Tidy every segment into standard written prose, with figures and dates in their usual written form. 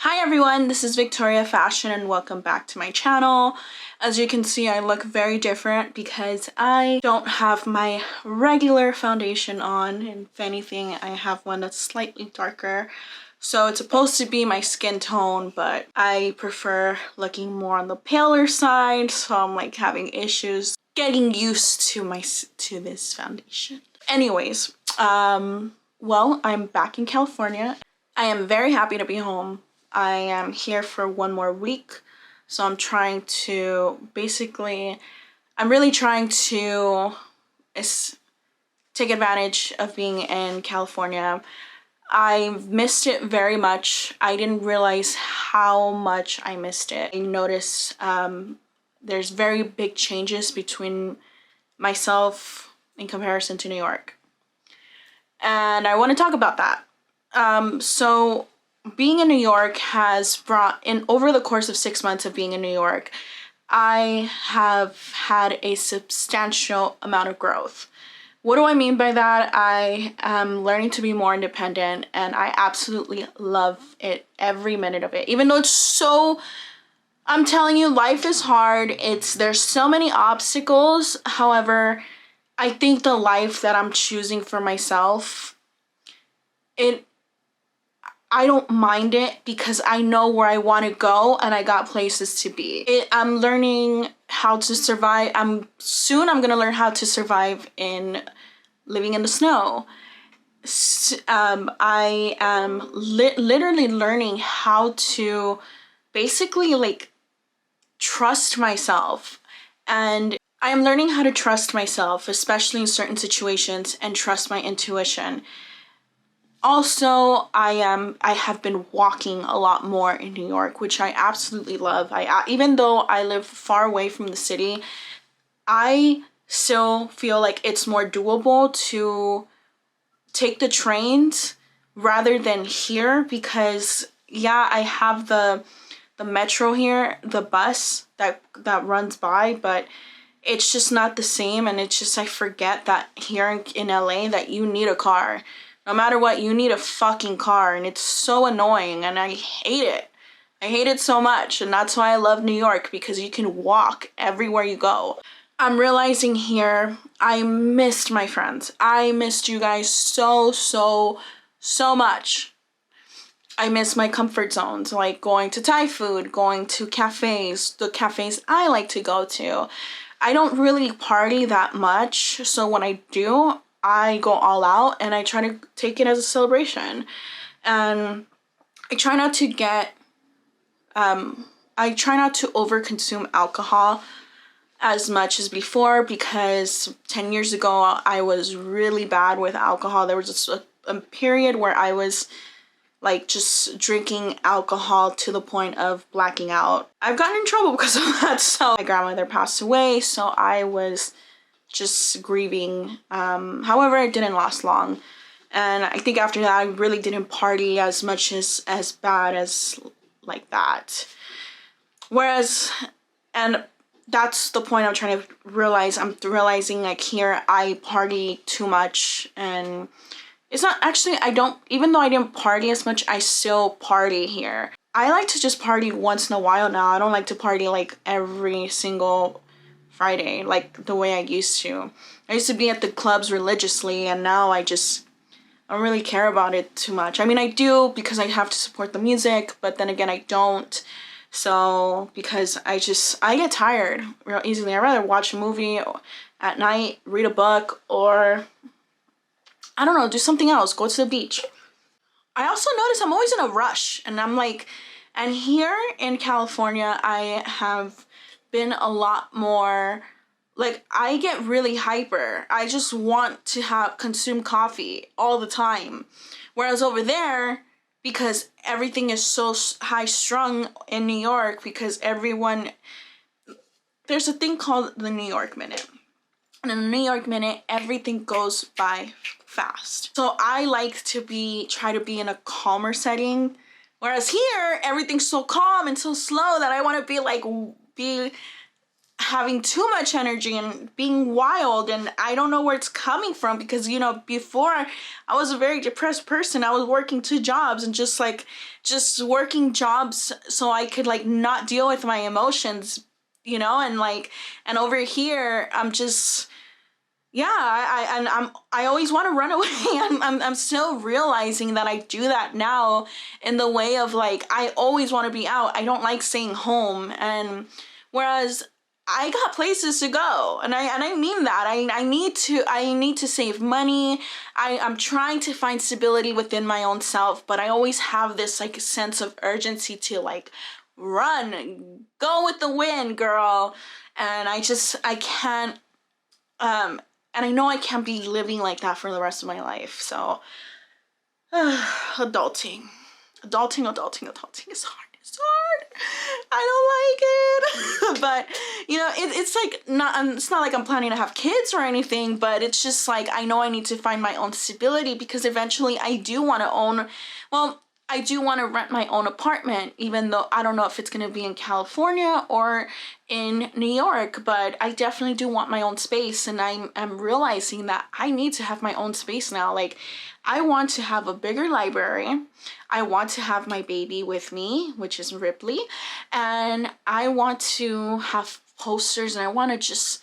Hi everyone, this is Victoria Fashion and welcome back to my channel. As you can see, I look very different because I don't have my regular foundation on. If anything, I have one that's slightly darker. So it's supposed to be my skin tone, but I prefer looking more on the paler side. So I'm like having issues getting used to this foundation. Anyways, well, I'm back in California. I am very happy to be home. I am here for one more week, so I'm trying to I'm really trying to take advantage of being in California. I missed it very much. I didn't realize how much I missed it. I noticed there's very big changes between myself in comparison to New York. And I want to talk about that. So being in New York has brought in, over the course of 6 months of being in New York, I have had a substantial amount of growth. What do I mean by that? I am learning to be more independent and I absolutely love it, every minute of it. Even though I'm telling you, life is hard. There's so many obstacles. However, I think the life that I'm choosing for myself, I don't mind it because I know where I want to go and I got places to be. I'm learning how to survive. Soon I'm gonna learn how to survive in living in the snow. I am literally learning how to basically like trust myself, and I am learning how to trust myself, especially in certain situations, and trust my intuition. Also, I have been walking a lot more in New York, which I absolutely love. Even though I live far away from the city, I still feel like it's more doable to take the trains rather than here because yeah, I have the metro here, the bus that runs by, but it's just not the same. And it's just, I forget that here in LA that you need a car. No matter what, you need a fucking car, and it's so annoying, and I hate it. I hate it so much, and that's why I love New York, because you can walk everywhere you go. I'm realizing here, I missed my friends. I missed you guys so much. I miss my comfort zones, like going to Thai food, going to cafes, the cafes I like to go to. I don't really party that much, so when I do, I go all out and I try to take it as a celebration. And I try not to overconsume alcohol as much as before, because 10 years ago I was really bad with alcohol. There was a period where I was like just drinking alcohol to the point of blacking out. I've gotten in trouble because of that. So my grandmother passed away, so I was just grieving. However, it didn't last long. And I think after that, I really didn't party as much as bad as like that. Whereas, and that's the point I'm trying to realize. I'm realizing like here, I party too much, and it's not actually, even though I didn't party as much, I still party here. I like to just party once in a while now. I don't like to party like every single Friday, like the way I used to. I used to be at the clubs religiously, and now I don't really care about it too much. I mean, I do because I have to support the music, but then again, I don't. So, because I get tired real easily. I'd rather watch a movie at night, read a book, or I don't know, do something else, go to the beach. I also notice I'm always in a rush, and I'm like, and here in California, I have been a lot more, like, I get really hyper. I just want to consume coffee all the time. Whereas over there, because everything is so high strung in New York, because there's a thing called the New York Minute. And in the New York Minute, everything goes by fast. So I like to try to be in a calmer setting. Whereas here, everything's so calm and so slow that I want to be having too much energy and being wild, and I don't know where it's coming from, because before I was a very depressed person. I was working 2 jobs and just working jobs so I could like not deal with my emotions, and over here I'm just, yeah, I always want to run away. I'm still realizing that I do that now, in the way of like, I always want to be out. I don't like staying home. And whereas I got places to go, and I mean that. I need to save money. I'm trying to find stability within my own self, but I always have this like sense of urgency to like run, go with the wind, girl. And I can't, and I know I can't be living like that for the rest of my life. So, adulting. Adulting is hard. It's hard. I don't like it. But, it's like, it's not like I'm planning to have kids or anything, but it's just like, I know I need to find my own stability, because eventually I do want to own, well, I do want to rent my own apartment, even though I don't know if it's going to be in California or in New York, but I definitely do want my own space. And I'm realizing that I need to have my own space now. Like, I want to have a bigger library. I want to have my baby with me, which is Ripley. And I want to have posters, and I want to just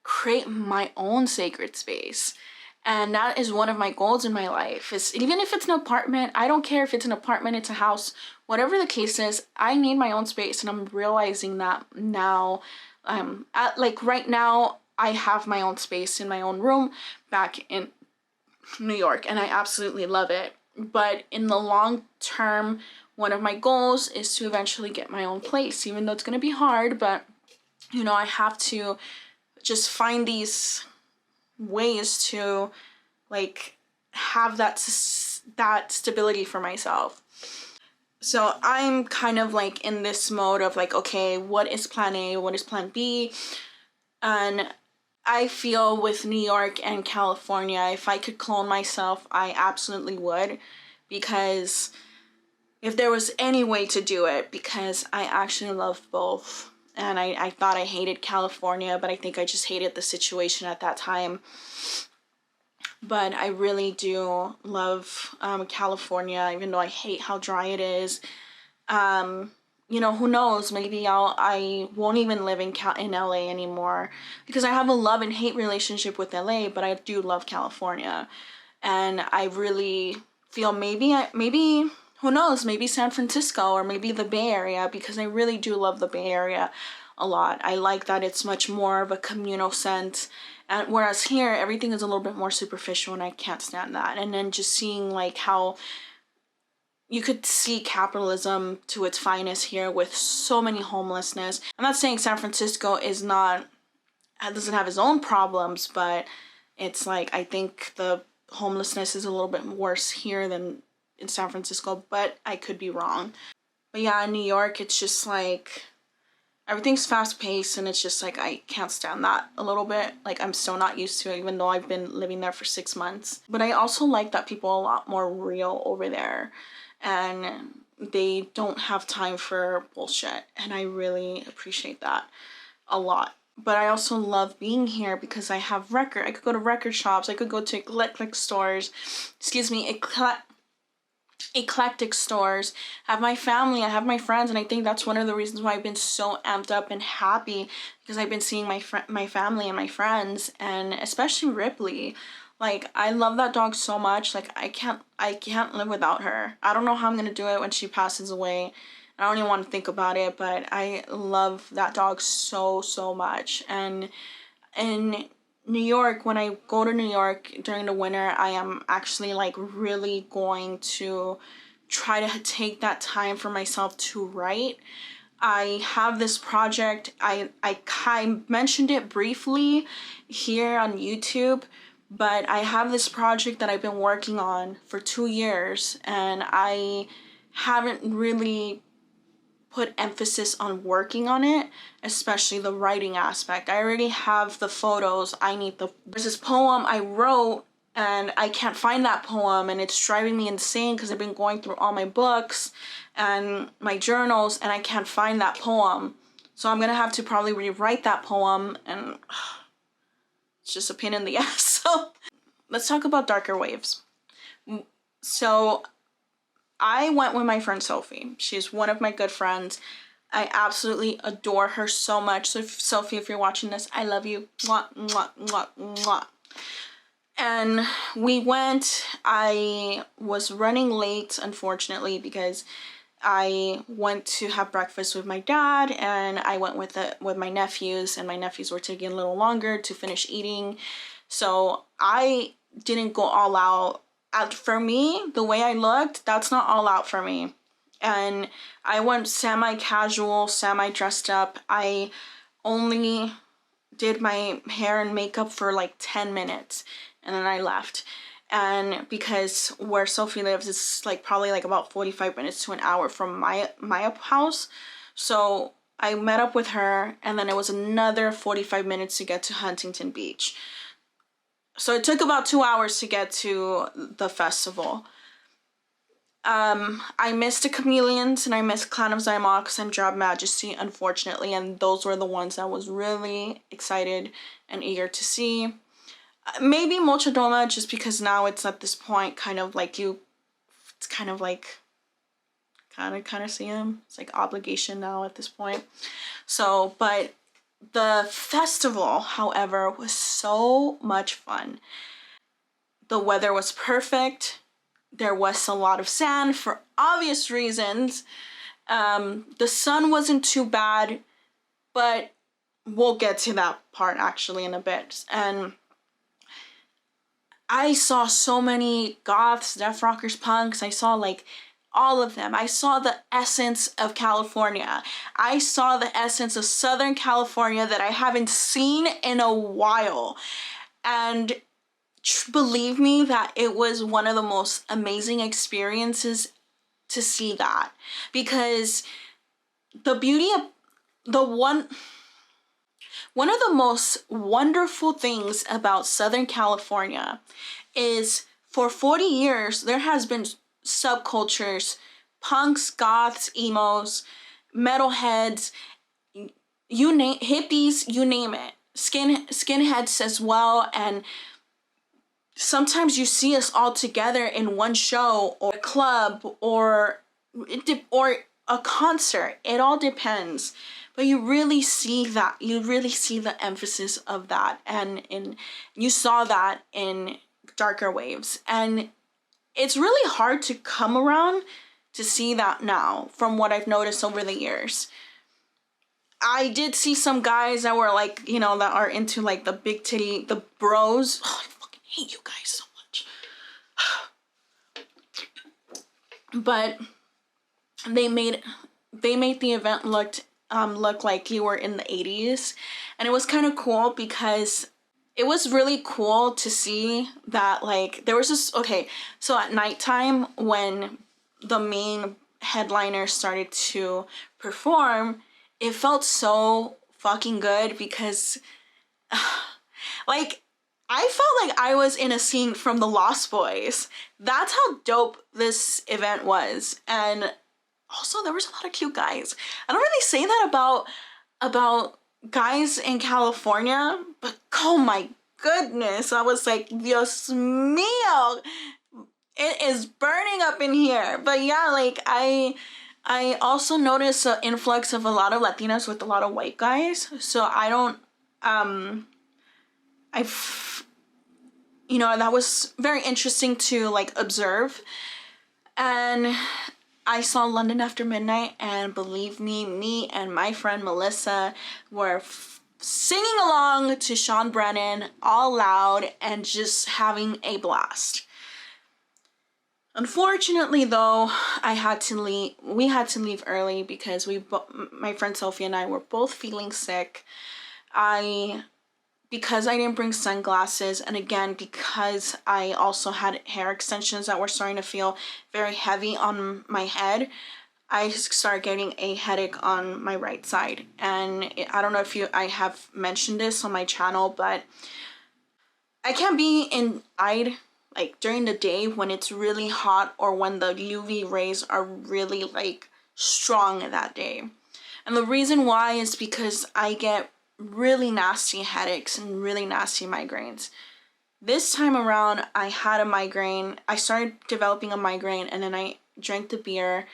create my own sacred space. And that is one of my goals in my life. Is even if it's an apartment, I don't care if it's an apartment, it's a house, whatever the case is, I need my own space. And I'm realizing that now. Like right now, I have my own space in my own room back in New York, and I absolutely love it. But in the long term, one of my goals is to eventually get my own place, even though it's going to be hard. But, I have to just find these ways to like have that stability for myself. So I'm kind of like in this mode of like, okay, what is plan A, what is plan B? And I feel with New York and California, if I could clone myself, I absolutely would, because if there was any way to do it, because I actually love both. And I thought I hated California, but I think I just hated the situation at that time. But I really do love California, even though I hate how dry it is. Who knows? Maybe I won't even live in LA anymore, because I have a love and hate relationship with LA, but I do love California. And I really feel maybe who knows, maybe San Francisco or maybe the Bay Area, because I really do love the Bay Area a lot. I like that it's much more of a communal sense, and whereas here everything is a little bit more superficial, and I can't stand that. And then just seeing like how you could see capitalism to its finest here with so many homelessness. I'm not saying San Francisco doesn't have its own problems, but it's like, I think the homelessness is a little bit worse here than in San Francisco, but I could be wrong. But yeah, in New York, it's just like everything's fast paced, and it's just like I can't stand that a little bit. Like, I'm still not used to it, even though I've been living there for 6 months. But I also like that people are a lot more real over there, and they don't have time for bullshit, and I really appreciate that a lot. But I also love being here because I have I could go to record shops, I could go to eclectic stores, eclectic stores, have my family, I have my friends, and I think that's one of the reasons why I've been so amped up and happy, because I've been seeing my family and my friends, and especially Ripley. Like, I love that dog so much. Like, I can't live without her. I don't know how I'm gonna do it when she passes away. I don't even want to think about it, but I love that dog so, so much. And in New York, when I go to New York during the winter, I am actually like really going to try to take that time for myself to write. I have this project. I mentioned it briefly here on YouTube, but I have this project that I've been working on for 2 years, and I haven't really put emphasis on working on it, especially the writing aspect. I already have the photos. There's this poem I wrote, and I can't find that poem, and it's driving me insane because I've been going through all my books and my journals, and I can't find that poem. So I'm gonna have to probably rewrite that poem, and it's just a pain in the ass. So let's talk about darker waves. So I went with my friend Sophie. She's one of my good friends. I absolutely adore her so much. So Sophie, if you're watching this, I love you. Mwah, mwah, mwah, mwah. And we went. I was running late, unfortunately, because I went to have breakfast with my dad, and I went with my nephews, and my nephews were taking a little longer to finish eating. So I didn't go all out. For me, the way I looked, that's not all out for me. And I went semi-casual, semi-dressed up. I only did my hair and makeup for like 10 minutes, and then I left. And because where Sophie lives is like probably like about 45 minutes to an hour from my house. So I met up with her, and then it was another 45 minutes to get to Huntington Beach. So it took about 2 hours to get to the festival. I missed the Chameleons, and I missed Clan of Zymox and Job Majesty, unfortunately, and those were the ones I was really excited and eager to see. Maybe Mochadoma, just because now it's at this point kind of like it's kind of like kind of see him. It's like obligation now at this point. So, but the festival, however, was so much fun. The weather was perfect. There was a lot of sand for obvious reasons. The sun wasn't too bad, but we'll get to that part actually in a bit. And I saw so many goths, death rockers, punks. I saw like all of them. I saw the essence of California. I saw the essence of Southern California that I haven't seen in a while. And believe me that it was one of the most amazing experiences to see that, because the beauty of one of the most wonderful things about Southern California is for 40 years there has been subcultures, punks, goths, emos, metalheads, you name hippies, you name it, skinheads as well. And sometimes you see us all together in one show or a club or a concert. It all depends. But you really see that. You really see the emphasis of that. And you saw that in Darker Waves. And it's really hard to come around to see that now, from what I've noticed over the years. I did see some guys that were like, you know, that are into like the big titty, the bros. Oh, I fucking hate you guys so much. But they made the event look like you were in the 80s. And it was kind of cool because it was really cool to see that, like, there was this, okay, so at nighttime when the main headliner started to perform, it felt so fucking good because, like, I felt like I was in a scene from The Lost Boys. That's how dope this event was. And also, there was a lot of cute guys. I don't really say that about guys in California, but oh my goodness, I was like, Dios mío, it is burning up in here. But yeah, like I also noticed an influx of a lot of Latinas with a lot of white guys. So I don't, you know, that was very interesting to like observe. And I saw London After Midnight, and believe me and my friend Melissa were singing along to Sean Brennan all loud and just having a blast. Unfortunately, though, we had to leave early because my friend Sophie and I were both feeling sick. Because I didn't bring sunglasses, and again, because I also had hair extensions that were starting to feel very heavy on my head, I started getting a headache on my right side. And I don't know if I have mentioned this on my channel, but I can't be eyed like during the day when it's really hot or when the UV rays are really like strong that day. And the reason why is because I get really nasty headaches and really nasty migraines. This time around, I had a migraine. I started developing a migraine, and then I drank the beer,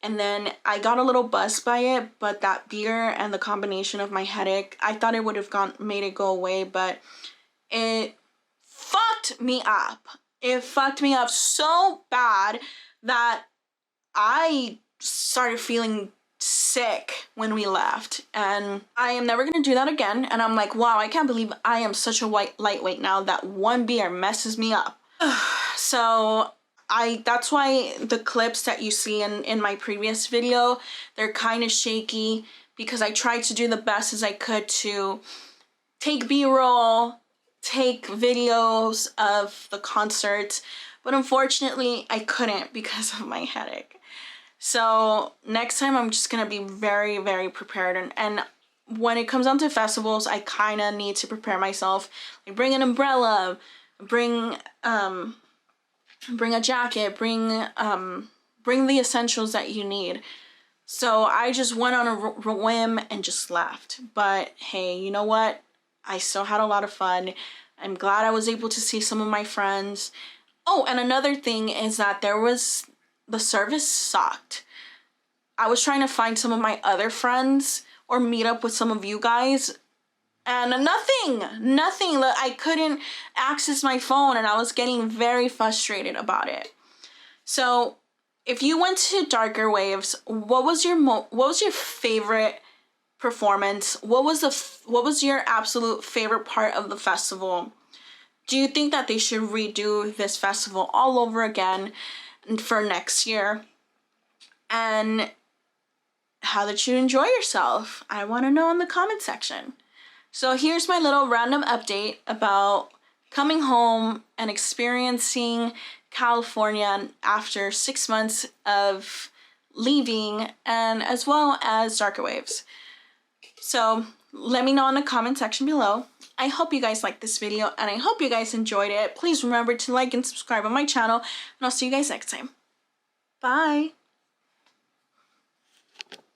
and then I got a little buzzed by it, but that beer and the combination of my headache, I thought it would have made it go away, but it fucked me up. It fucked me up so bad that I started feeling sick when we left, and I am never gonna do that again. And I'm like, wow, I can't believe I am such a lightweight now that one beer messes me up. So that's why the clips that you see in my previous video, they're kind of shaky, because I tried to do the best as I could to take B-roll, take videos of the concert, but unfortunately I couldn't because of my headache. So next time I'm just gonna be very, very prepared, and when it comes down to festivals, I kind of need to prepare myself. Like, bring an umbrella, bring a jacket, bring the essentials that you need. So I just went on a whim and just left. But hey, you know what? I still had a lot of fun. I'm glad I was able to see some of my friends. Oh, and another thing is that the service sucked. I was trying to find some of my other friends or meet up with some of you guys, and nothing. I couldn't access my phone, and I was getting very frustrated about it. So if you went to Darker Waves, what was your favorite performance? What was your absolute favorite part of the festival? Do you think that they should redo this festival all over again for next year? And how did you enjoy yourself? I want to know in the comment section. So here's my little random update about coming home and experiencing California after 6 months of leaving, and as well as Darker Waves. So let me know in the comment section below. I hope you guys liked this video, and I hope you guys enjoyed it. Please remember to like and subscribe on my channel, and I'll see you guys next time. Bye!